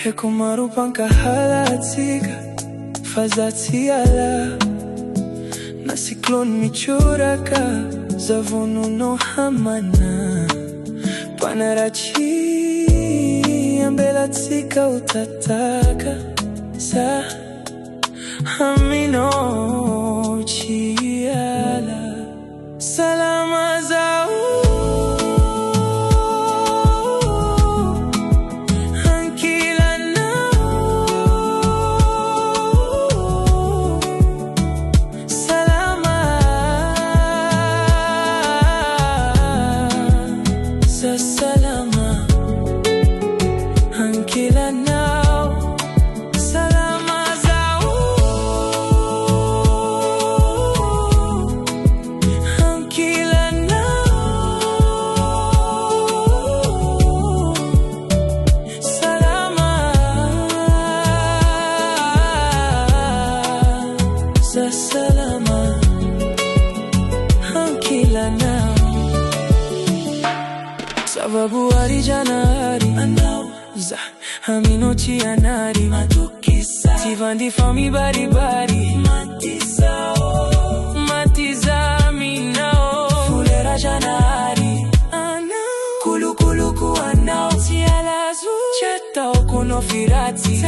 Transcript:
Hekumarupan kahalatsiga fazatsiala na siklon michuraka zavonuno hamana panarachi ambelatsika utataka sa hamino chiala salama zao salama ANKILANAO salama zao ANKILANAO salama salama ANKILANAO sababu arijana za haminochi anari matukisa tivandi fami bari bari matiza minao fulera janari kulu kulu kuanao tialazu chata okuno firati